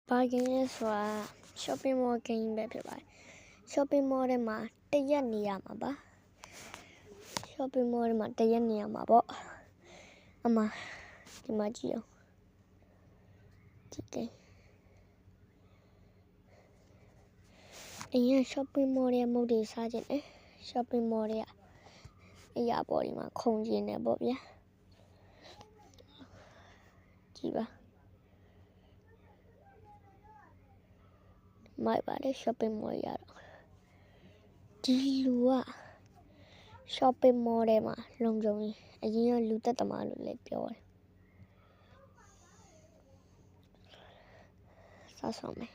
bargain ဆိုတာ shopping mall game ပဲဖြစ်ပါတယ် shopping mall ထဲမှာတရက်နေရမှာပါ shopping mall ထဲမှာတရက်နေရမှာပေါ့အမဒီမှာကြည့်အောင်ဒီကိအရင် shopping mall ထဲမုတ်တွေစားခြင်းနဲ့ shopping mall ထဲအရာပေါ်ဒီမှာခုံကျင်းနေပေါ့ဗျာကြည့်ပါမိုက်ပါတယ် shopping mall ရတော့ဒီလူက shopping mall ထဲမှာလုံခြုံရေးအရင်ကလူသက်သမားလို့လည်းပြောတယ်စားဆောင်မယ်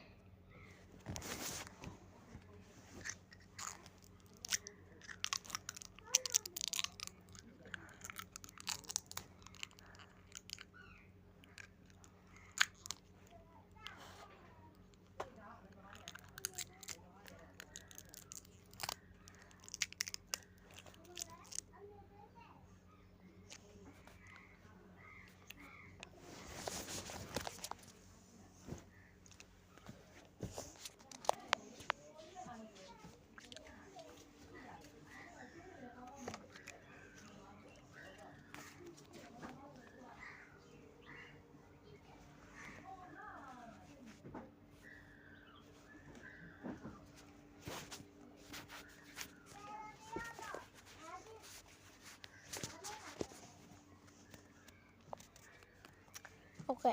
โอเค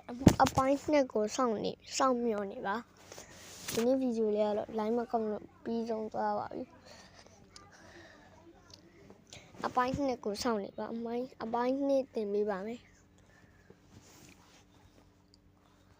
အပိုင်းနှစ်ကိုစောင့်မျှော်နေပါဒီနေ့ဗီဒီယိုလေးကတော့ line မကောက်လို့ပြီးဆုံးသွားပါပြီအပိုင်းနှစ်ကိုစောင့်နေပါအပိုင်းနှစ်တင်ပေးပါမယ်